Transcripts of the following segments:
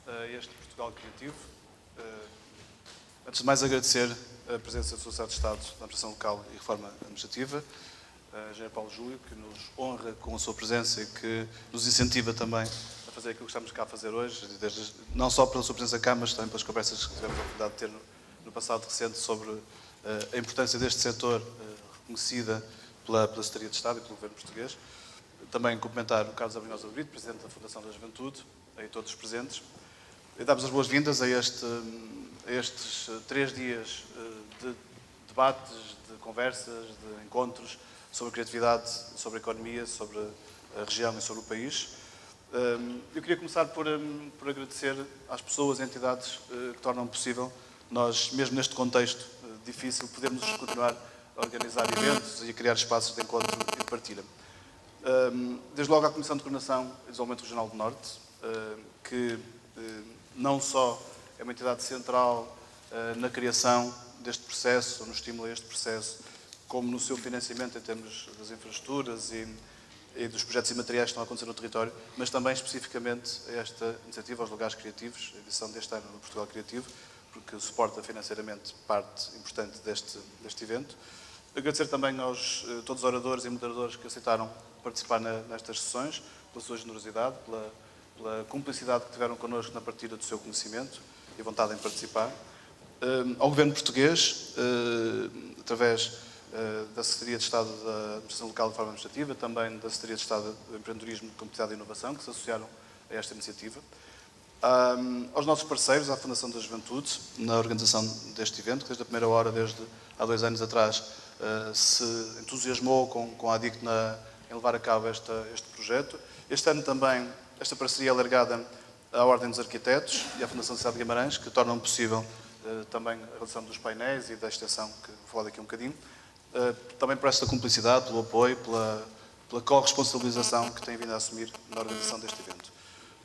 a este Portugal Criativo. Antes de mais, agradecer a presença do Sr. Secretário de Estado da Administração Local e Reforma Administrativa, Engenheiro Paulo Júlio, que nos honra com a sua presença e que nos incentiva também a fazer aquilo que estamos cá a fazer hoje, não só pela sua presença cá, mas também pelas conversas que tivemos a oportunidade de ter no passado recente sobre a importância deste setor, reconhecida pela Secretaria de Estado e pelo Governo português. Também cumprimentar o Carlos Abrunhosa Brito, Presidente da Fundação da Juventude, e todos os presentes. E dar-vos as boas-vindas a estes 3 dias de debates, de conversas, de encontros sobre a criatividade, sobre a economia, sobre a região e sobre o país. Eu queria começar por agradecer às pessoas e entidades que tornam possível nós, mesmo neste contexto difícil, podermos continuar a organizar eventos e a criar espaços de encontro e de partilha. Desde logo à Comissão de Coordenação e Desenvolvimento Regional do Norte, que não só é uma entidade central na criação deste processo, no estímulo a este processo, como no seu financiamento em termos das infraestruturas e dos projetos e materiais que estão a acontecer no território, mas também especificamente a esta iniciativa aos lugares criativos, a edição deste ano do Portugal Criativo, porque suporta financeiramente parte importante deste evento. Agradecer também aos todos os oradores e moderadores que aceitaram participar nestas sessões, pela sua generosidade, pela cumplicidade que tiveram connosco na partilha do seu conhecimento e vontade em participar. Ao Governo português, através da Secretaria de Estado da Administração Local e Reforma Administrativa, também da Secretaria de Estado do Empreendedorismo, Competitividade e Inovação, que se associaram a esta iniciativa. Aos nossos parceiros, à Fundação da Juventude, na organização deste evento, que desde a primeira hora, desde há 2 anos atrás, se entusiasmou com a ADICT em levar a cabo este projeto. Este ano também, esta parceria é alargada à Ordem dos Arquitetos e à Fundação da Cidade de Guimarães, que tornam possível também a realização dos painéis e da extensão, que vou falar daqui um bocadinho. Também por esta cumplicidade, pelo apoio, pela corresponsabilização que têm vindo a assumir na organização deste evento.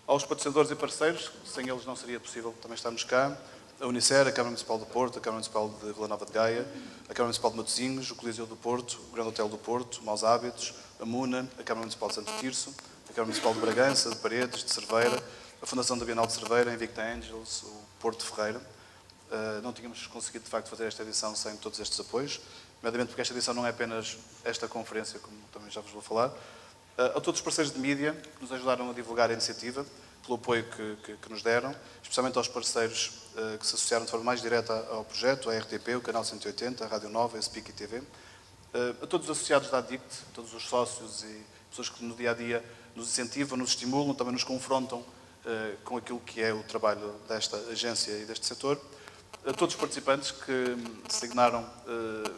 Aos patrocinadores e parceiros, sem eles não seria possível também estarmos cá, a Unicer, a Câmara Municipal do Porto, a Câmara Municipal de Vila Nova de Gaia, a Câmara Municipal de Matosinhos, o Coliseu do Porto, o Grande Hotel do Porto, Maus Hábitos, a MUNA, a Câmara Municipal de Santo Tirso, a Câmara Municipal de Bragança, de Paredes, de Cerveira, a Fundação da Bienal de Cerveira, a Invicta Angels, o Porto de Ferreira. Não tínhamos conseguido, de facto, fazer esta edição sem todos estes apoios, nomeadamente porque esta edição não é apenas esta conferência, como também já vos vou falar. A todos os parceiros de mídia que nos ajudaram a divulgar a iniciativa, pelo apoio que nos deram, especialmente aos parceiros que se associaram de forma mais direta ao projeto, a RTP, o Canal 180, a Rádio Nova, a SPIC e TV. A todos os associados da ADICT, todos os sócios e pessoas que no dia-a-dia nos incentivam, nos estimulam, também nos confrontam com aquilo que é o trabalho desta agência e deste setor. A todos os participantes que se dignaram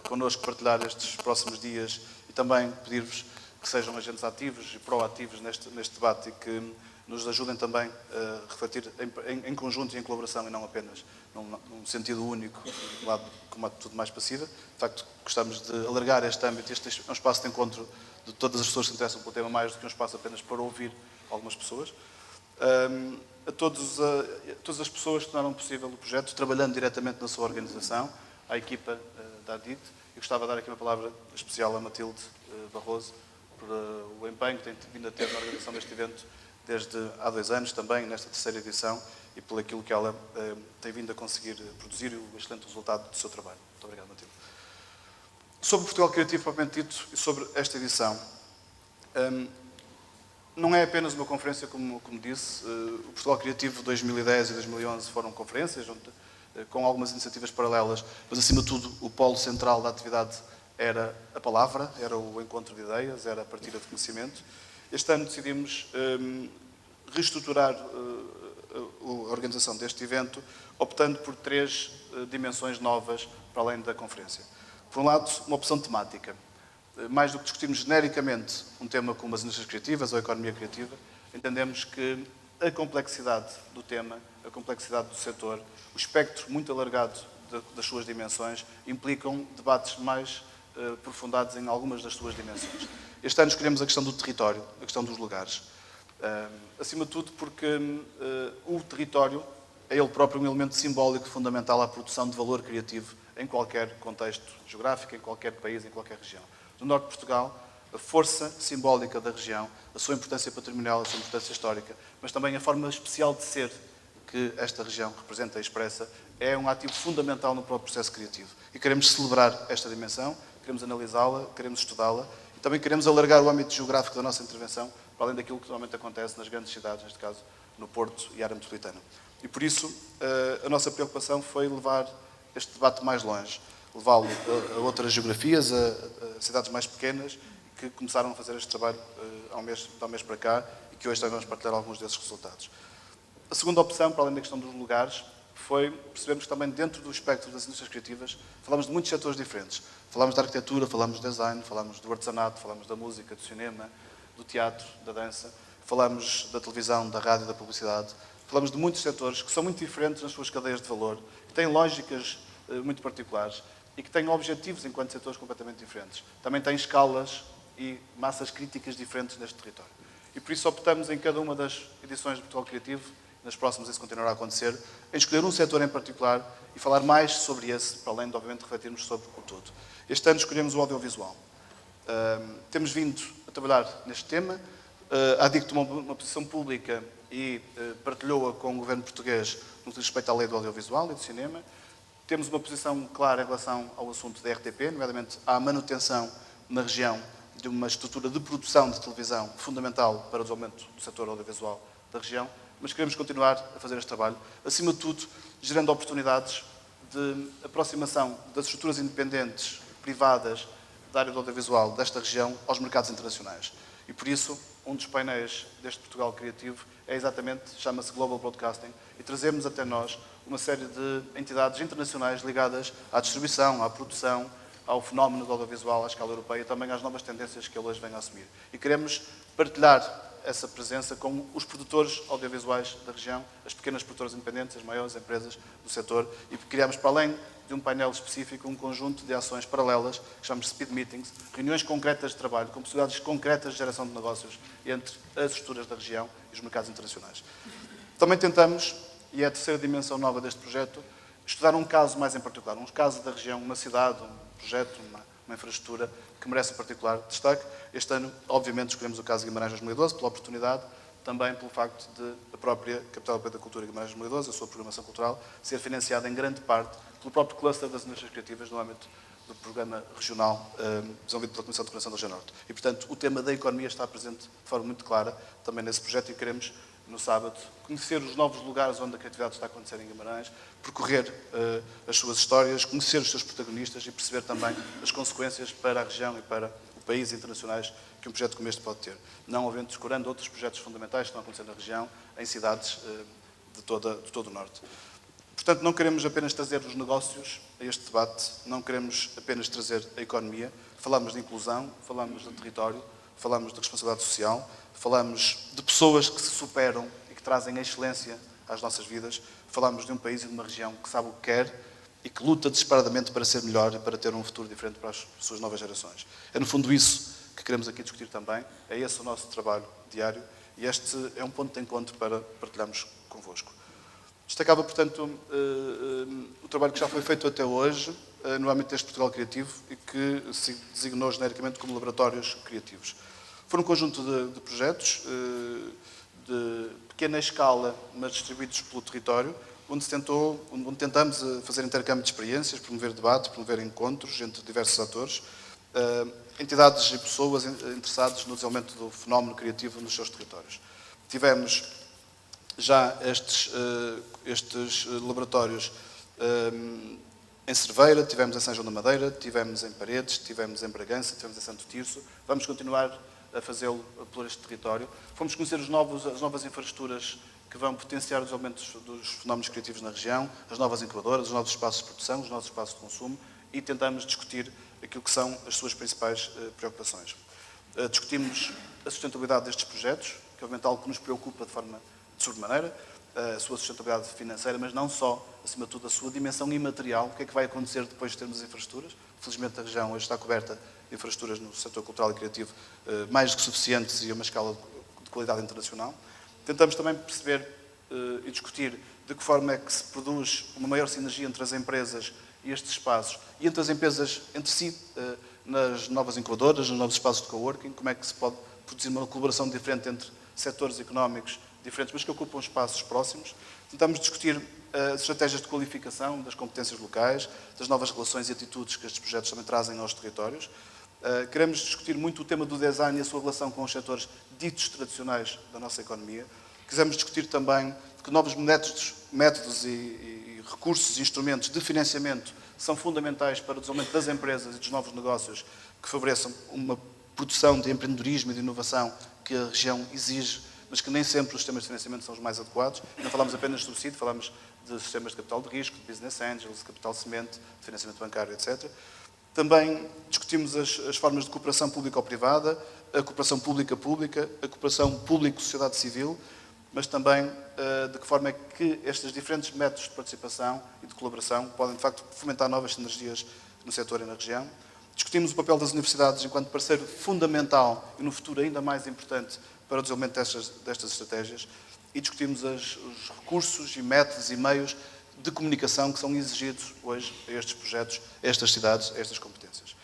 connosco partilhar estes próximos dias e também pedir-vos que sejam agentes ativos e proativos neste debate e que nos ajudem também a refletir em conjunto e em colaboração e não apenas num sentido único, com uma atitude mais passiva. De facto, gostamos de alargar este âmbito. Este é um espaço de encontro de todas as pessoas que se interessam pelo tema, mais do que um espaço apenas para ouvir algumas pessoas. A todas as pessoas que tornaram possível o projeto, trabalhando diretamente na sua organização, à equipa da ADICT. Eu gostava de dar aqui uma palavra especial a Matilde Barroso, por o empenho que tem vindo a ter na organização deste evento desde há 2 anos também, nesta 3ª edição, e por aquilo que ela tem vindo a conseguir produzir e o excelente resultado do seu trabalho. Muito obrigado, Matilde. Sobre o Portugal Criativo, propriamente dito, e sobre esta edição, não é apenas uma conferência, como disse. O Portugal Criativo 2010 e 2011 foram conferências, com algumas iniciativas paralelas, mas, acima de tudo, o polo central da atividade era a palavra, era o encontro de ideias, era a partilha de conhecimento. Este ano decidimos reestruturar a organização deste evento, optando por 3 dimensões novas para além da conferência. Por um lado, uma opção temática. Mais do que discutirmos genericamente um tema como as indústrias criativas ou a economia criativa, entendemos que a complexidade do tema, a complexidade do setor, o espectro muito alargado das suas dimensões, implicam debates mais aprofundados em algumas das suas dimensões. Este ano escolhemos a questão do território, a questão dos lugares. Acima de tudo porque o território é ele próprio um elemento simbólico fundamental à produção de valor criativo em qualquer contexto geográfico, em qualquer país, em qualquer região. No norte de Portugal, a força simbólica da região, a sua importância patrimonial, a sua importância histórica, mas também a forma especial de ser que esta região representa e expressa é um ativo fundamental no próprio processo criativo. E queremos celebrar esta dimensão, queremos analisá-la, queremos estudá-la e também queremos alargar o âmbito geográfico da nossa intervenção para além daquilo que normalmente acontece nas grandes cidades, neste caso no Porto e área metropolitana. E por isso a nossa preocupação foi levar este debate mais longe, levá-lo a outras geografias, a cidades mais pequenas, que começaram a fazer este trabalho há um mês para cá e que hoje também vamos partilhar alguns desses resultados. A segunda opção, para além da questão dos lugares, foi percebermos que também dentro do espectro das indústrias criativas falamos de muitos setores diferentes. Falamos da arquitetura, falamos do design, falamos do artesanato, falamos da música, do cinema, do teatro, da dança, falamos da televisão, da rádio, da publicidade. Falamos de muitos setores que são muito diferentes nas suas cadeias de valor, que têm lógicas muito particulares e que têm objetivos enquanto setores completamente diferentes. Também têm escalas e massas críticas diferentes neste território. E por isso optamos em cada uma das edições de Portugal Criativo, nas próximas isso continuará a acontecer, em escolher um setor em particular e falar mais sobre esse, para além de, obviamente, refletirmos sobre o todo. Este ano escolhemos o audiovisual. Temos vindo a trabalhar neste tema. A ADIC tomou uma posição pública e partilhou-a com o governo português no que diz respeito à lei do audiovisual e do cinema. Temos uma posição clara em relação ao assunto da RTP, nomeadamente à manutenção na região de uma estrutura de produção de televisão fundamental para o desenvolvimento do setor audiovisual da região, mas queremos continuar a fazer este trabalho, acima de tudo, gerando oportunidades de aproximação das estruturas independentes, privadas, da área do audiovisual desta região aos mercados internacionais. E por isso, um dos painéis deste Portugal Criativo é exatamente, chama-se Global Broadcasting, e trazemos até nós uma série de entidades internacionais ligadas à distribuição, à produção, ao fenómeno do audiovisual à escala europeia e também às novas tendências que ele hoje vem a assumir. E queremos partilhar essa presença com os produtores audiovisuais da região, as pequenas produtoras independentes, as maiores empresas do setor, e criamos, para além de um painel específico, um conjunto de ações paralelas, que chamamos de speed meetings, reuniões concretas de trabalho, com possibilidades concretas de geração de negócios entre as estruturas da região e os mercados internacionais. Também tentamos, e é a terceira dimensão nova deste projeto, estudar um caso mais em particular, um caso da região, uma cidade, um projeto, uma infraestrutura que merece um particular destaque. Este ano, obviamente, escolhemos o caso de Guimarães 2012 pela oportunidade, também pelo facto de a própria Capital Europeia da Cultura Guimarães 2012, a sua programação cultural, ser financiada em grande parte pelo próprio cluster das indústrias criativas no âmbito do programa regional desenvolvido pela Comissão de Cooperação da Região Norte. E, portanto, o tema da economia está presente de forma muito clara também nesse projeto e queremos, no sábado, conhecer os novos lugares onde a criatividade está a acontecer em Guimarães, percorrer as suas histórias, conhecer os seus protagonistas e perceber também as consequências para a região e para o país internacionais que um projeto como este pode ter. Não havendo descurando outros projetos fundamentais que estão a acontecer na região, em cidades de todo o Norte. Portanto, não queremos apenas trazer os negócios a este debate, não queremos apenas trazer a economia, falamos de inclusão, falamos de território, falamos de responsabilidade social, falamos de pessoas que se superam e que trazem a excelência às nossas vidas, falamos de um país e de uma região que sabe o que quer e que luta desesperadamente para ser melhor e para ter um futuro diferente para as suas novas gerações. É, no fundo, isso que queremos aqui discutir também, é esse o nosso trabalho diário e este é um ponto de encontro para partilharmos convosco. Destacava, portanto, o trabalho que já foi feito até hoje no âmbito deste Portugal Criativo e que se designou genericamente como laboratórios criativos. Foram um conjunto de projetos de pequena escala, mas distribuídos pelo território, onde tentamos fazer intercâmbio de experiências, promover debate, promover encontros entre diversos atores, entidades e pessoas interessadas no desenvolvimento do fenómeno criativo nos seus territórios. Tivemos já estes laboratórios em Cerveira, tivemos em São João da Madeira, tivemos em Paredes, tivemos em Bragança, tivemos em Santo Tirso. Vamos continuar a fazê-lo por este território. Fomos conhecer as novas infraestruturas que vão potenciar o desenvolvimento dos fenómenos criativos na região, as novas incubadoras, os novos espaços de produção, os novos espaços de consumo e tentamos discutir aquilo que são as suas principais preocupações. Discutimos a sustentabilidade destes projetos, que é algo que nos preocupa de forma de sobremaneira, a sua sustentabilidade financeira, mas não só, acima de tudo, a sua dimensão imaterial, o que é que vai acontecer depois de termos as infraestruturas. Felizmente a região hoje está coberta de infraestruturas no setor cultural e criativo mais do que suficientes e a uma escala de qualidade internacional. Tentamos também perceber e discutir de que forma é que se produz uma maior sinergia entre as empresas e estes espaços, e entre as empresas entre si, nas novas incubadoras, nos novos espaços de coworking, como é que se pode produzir uma colaboração diferente entre setores económicos diferentes, mas que ocupam espaços próximos. Tentamos discutir as estratégias de qualificação das competências locais, das novas relações e atitudes que estes projetos também trazem aos territórios. Queremos discutir muito o tema do design e a sua relação com os setores ditos tradicionais da nossa economia. Quisemos discutir também que novos métodos e recursos e instrumentos de financiamento são fundamentais para o desenvolvimento das empresas e dos novos negócios que favoreçam uma produção de empreendedorismo e de inovação que a região exige, mas que nem sempre os sistemas de financiamento são os mais adequados. Não falamos apenas de subsídio, falamos de sistemas de capital de risco, de business angels, de capital semente, de financiamento bancário, etc. Também discutimos as formas de cooperação público-privada, a cooperação pública-pública, a cooperação público-sociedade civil, mas também de que forma é que estes diferentes métodos de participação e de colaboração podem, de facto, fomentar novas sinergias no setor e na região. Discutimos o papel das universidades enquanto parceiro fundamental e, no futuro, ainda mais importante para o desenvolvimento destas estratégias e discutimos os recursos e métodos e meios de comunicação que são exigidos hoje a estes projetos, a estas cidades, a estas competências.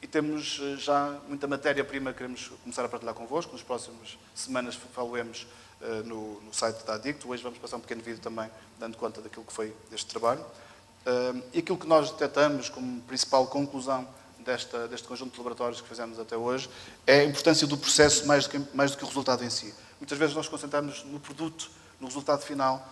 E temos já muita matéria-prima que queremos começar a partilhar convosco. Nas próximas semanas falaremos no site da Adicto. Hoje vamos passar um pequeno vídeo também dando conta daquilo que foi este trabalho. E aquilo que nós detectamos como principal conclusão deste conjunto de laboratórios que fizemos até hoje é a importância do processo mais do que o resultado em si. Muitas vezes nós concentramos no produto, no resultado final,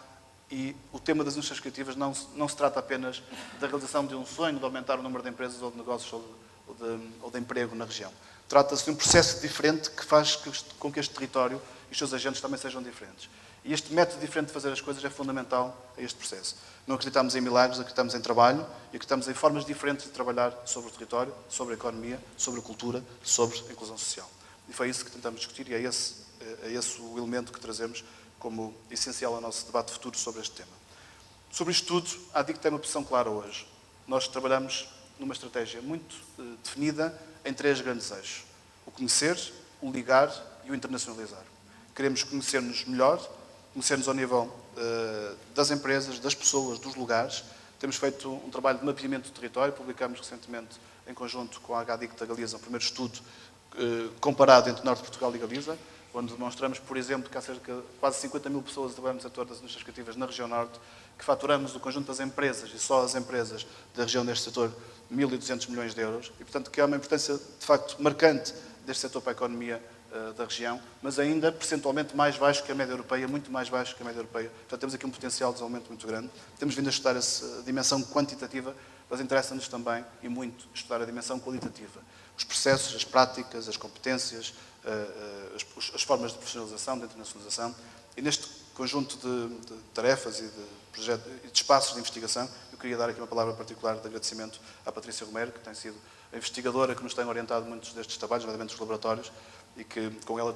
e o tema das indústrias criativas não se trata apenas da realização de um sonho, de aumentar o número de empresas ou de negócios ou de emprego na região. Trata-se de um processo diferente que faz com que este território e os seus agentes também sejam diferentes. E este método diferente de fazer as coisas é fundamental a este processo. Não acreditamos em milagres, acreditamos em trabalho e acreditamos em formas diferentes de trabalhar sobre o território, sobre a economia, sobre a cultura, sobre a inclusão social. E foi isso que tentamos discutir e é esse o elemento que trazemos como essencial ao nosso debate futuro sobre este tema. Sobre isto tudo, a ADIC tem uma posição clara hoje. Nós trabalhamos numa estratégia muito definida em 3 grandes eixos. O conhecer, o ligar e o internacionalizar. Queremos conhecer-nos melhor, conhecer-nos ao nível das empresas, das pessoas, dos lugares. Temos feito um trabalho de mapeamento do território, publicamos recentemente, em conjunto com a HDIC da Galiza, um primeiro estudo comparado entre o Norte de Portugal e Galiza, onde demonstramos, por exemplo, que há cerca de quase 50 mil pessoas a trabalhar no setor das indústrias criativas na região Norte, que faturamos o conjunto das empresas, e só as empresas da região deste setor, 1.200 milhões de euros, e, portanto, que há uma importância, de facto, marcante deste setor para a economia da região, mas ainda percentualmente mais baixo que a média europeia, muito mais baixo que a média europeia. Portanto, temos aqui um potencial de desenvolvimento muito grande. Temos vindo a estudar essa dimensão quantitativa, mas interessa-nos também, e muito, estudar a dimensão qualitativa. Os processos, as práticas, as competências, as formas de profissionalização, de internacionalização. E neste conjunto de tarefas e de espaços de investigação, eu queria dar aqui uma palavra particular de agradecimento à Patrícia Romero, que tem sido a investigadora que nos tem orientado muitos destes trabalhos, nomeadamente os laboratórios, e que com ela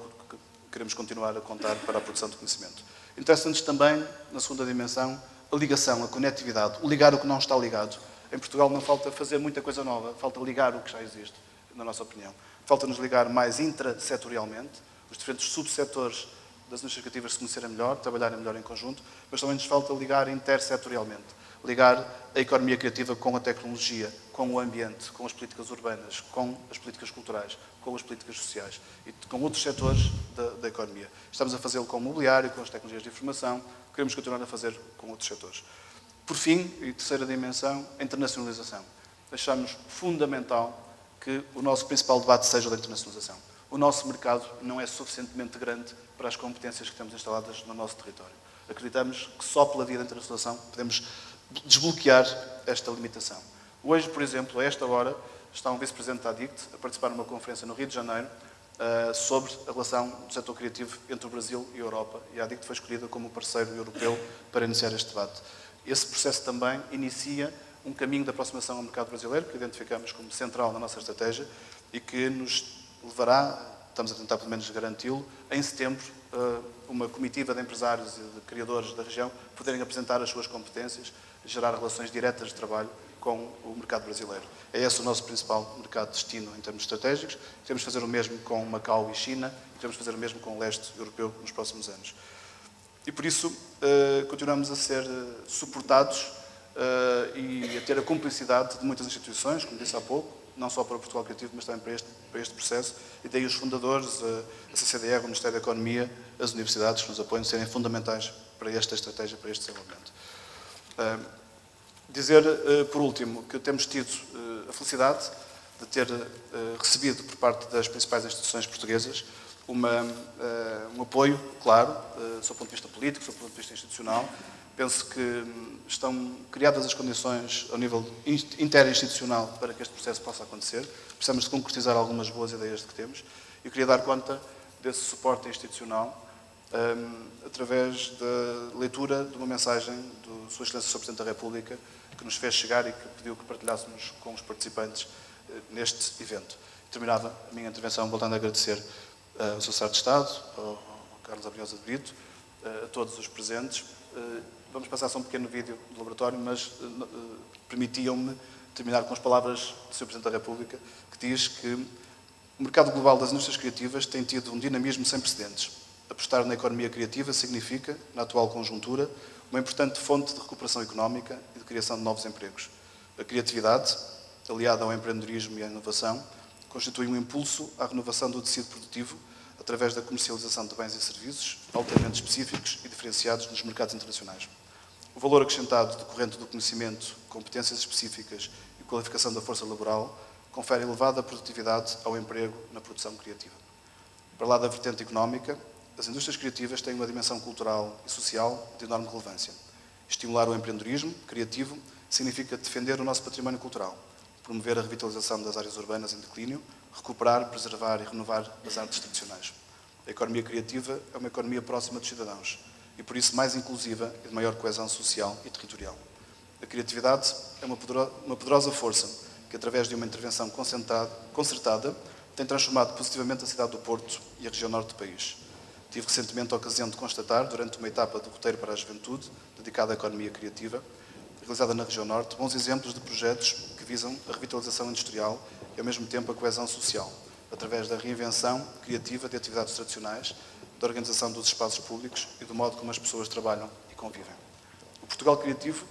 queremos continuar a contar para a produção de conhecimento. Interessa-nos também, na segunda dimensão, a ligação, a conectividade, o ligar o que não está ligado. Em Portugal não falta fazer muita coisa nova, falta ligar o que já existe, na nossa opinião. Falta-nos ligar mais intrasetorialmente, os diferentes subsetores das indústrias criativas se conhecerem melhor, trabalharem melhor em conjunto, mas também nos falta ligar intersetorialmente, ligar a economia criativa com a tecnologia, com o ambiente, com as políticas urbanas, com as políticas culturais, com as políticas sociais e com outros setores da economia. Estamos a fazê-lo com o mobiliário, com as tecnologias de informação, queremos continuar a fazer com outros setores. Por fim, e terceira dimensão, a internacionalização. Achamos fundamental que o nosso principal debate seja o da internacionalização. O nosso mercado não é suficientemente grande para as competências que temos instaladas no nosso território. Acreditamos que só pela via da internacionalização podemos desbloquear esta limitação. Hoje, por exemplo, a esta hora, está um vice-presidente da ADICT a participar numa conferência no Rio de Janeiro sobre a relação do setor criativo entre o Brasil e a Europa. E a ADICT foi escolhida como parceiro europeu para iniciar este debate. Esse processo também inicia um caminho de aproximação ao mercado brasileiro, que identificamos como central na nossa estratégia e que nos levará, estamos a tentar pelo menos garanti-lo, em setembro, uma comitiva de empresários e de criadores da região poderem apresentar as suas competências, gerar relações diretas de trabalho com o mercado brasileiro. É esse o nosso principal mercado de destino em termos estratégicos. Queremos fazer o mesmo com Macau e China e queremos fazer o mesmo com o leste europeu nos próximos anos. E por isso continuamos a ser suportados e a ter a cumplicidade de muitas instituições, como disse há pouco, não só para o Portugal Criativo, mas também para este processo, e daí os fundadores, a CCDR, o Ministério da Economia, as universidades que nos apoiam, serem fundamentais para esta estratégia, para este desenvolvimento. Dizer, por último, que temos tido a felicidade de ter recebido por parte das principais instituições portuguesas um apoio, claro, do ponto de vista político, do ponto de vista institucional. Penso que estão criadas as condições ao nível interinstitucional para que este processo possa acontecer. Precisamos de concretizar algumas boas ideias que temos. Eu queria dar conta desse suporte institucional através da leitura de uma mensagem do Sua Excelência Sr. Presidente da República, que nos fez chegar e que pediu que partilhássemos com os participantes neste evento. Terminava a minha intervenção voltando a agradecer ao Sr. Secretário de Estado, ao Carlos Abriosa de Brito, a todos os presentes. Vamos passar só um pequeno vídeo do laboratório, mas permitiam-me terminar com as palavras do Sr. Presidente da República, que diz que o mercado global das indústrias criativas tem tido um dinamismo sem precedentes. Apostar na economia criativa significa, na atual conjuntura, uma importante fonte de recuperação económica e de criação de novos empregos. A criatividade, aliada ao empreendedorismo e à inovação, constitui um impulso à renovação do tecido produtivo através da comercialização de bens e serviços altamente específicos e diferenciados nos mercados internacionais. O valor acrescentado decorrente do conhecimento, competências específicas e qualificação da força laboral confere elevada produtividade ao emprego na produção criativa. Para lá da vertente económica, as indústrias criativas têm uma dimensão cultural e social de enorme relevância. Estimular o empreendedorismo criativo significa defender o nosso património cultural, promover a revitalização das áreas urbanas em declínio, recuperar, preservar e renovar as artes tradicionais. A economia criativa é uma economia próxima dos cidadãos e, por isso, mais inclusiva e de maior coesão social e territorial. A criatividade é uma poderosa força que, através de uma intervenção concertada, tem transformado positivamente a cidade do Porto e a região norte do país. Tive recentemente a ocasião de constatar, durante uma etapa do Roteiro para a Juventude, dedicada à economia criativa, realizada na região norte, bons exemplos de projetos que visam a revitalização industrial e, ao mesmo tempo, a coesão social, através da reinvenção criativa de atividades tradicionais, da organização dos espaços públicos e do modo como as pessoas trabalham e convivem. O Portugal Criativo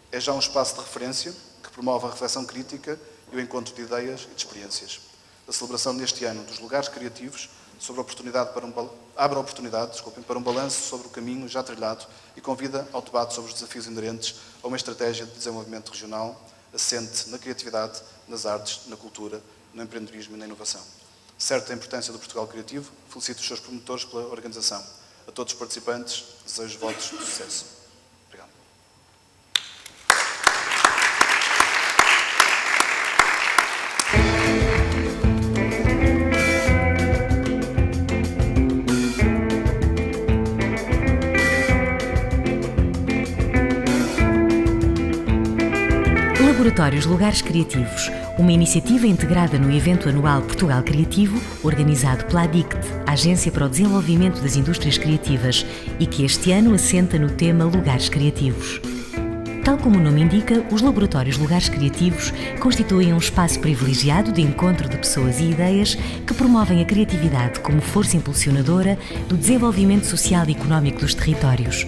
é já um espaço de referência que promove a reflexão crítica e o encontro de ideias e de experiências. A celebração neste ano dos lugares criativos abre oportunidade para um balanço sobre o caminho já trilhado e convida ao debate sobre os desafios inerentes a uma estratégia de desenvolvimento regional assente na criatividade, nas artes, na cultura, no empreendedorismo e na inovação. Certa a importância do Portugal Criativo, felicito os seus promotores pela organização. A todos os participantes, desejo votos de sucesso. Obrigado. Laboratórios Lugares Criativos, uma iniciativa integrada no evento anual Portugal Criativo, organizado pela ADICT, Agência para o Desenvolvimento das Indústrias Criativas, e que este ano assenta no tema Lugares Criativos. Tal como o nome indica, os Laboratórios Lugares Criativos constituem um espaço privilegiado de encontro de pessoas e ideias que promovem a criatividade como força impulsionadora do desenvolvimento social e económico dos territórios.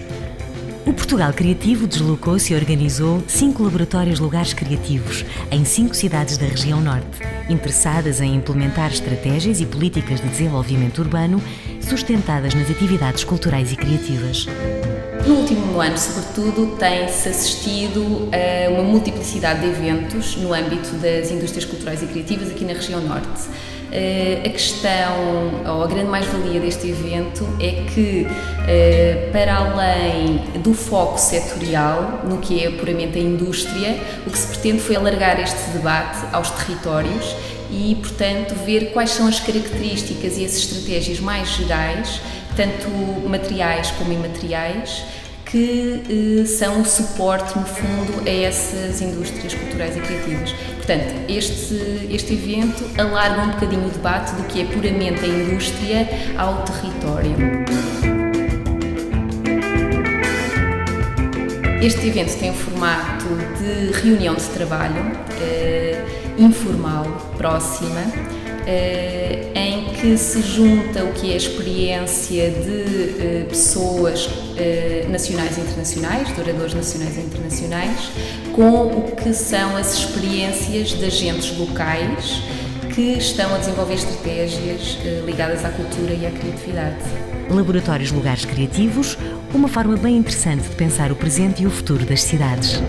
O Portugal Criativo deslocou-se e organizou 5 laboratórios lugares criativos em 5 cidades da região norte, interessadas em implementar estratégias e políticas de desenvolvimento urbano sustentadas nas atividades culturais e criativas. No último ano, sobretudo, tem-se assistido a uma multiplicidade de eventos no âmbito das indústrias culturais e criativas aqui na região norte. A questão, ou a grande mais-valia deste evento é que, para além do foco setorial, no que é puramente a indústria, o que se pretende foi alargar este debate aos territórios e, portanto, ver quais são as características e as estratégias mais gerais, tanto materiais como imateriais, que são o suporte, no fundo, a essas indústrias culturais e criativas. Portanto, este evento alarga um bocadinho o debate do que é puramente a indústria ao território. Este evento tem um formato de reunião de trabalho informal, próxima, em que se junta o que é a experiência de pessoas nacionais e internacionais, de oradores nacionais e internacionais, com o que são as experiências de agentes locais que estão a desenvolver estratégias ligadas à cultura e à criatividade. Laboratórios Lugares Criativos, uma forma bem interessante de pensar o presente e o futuro das cidades.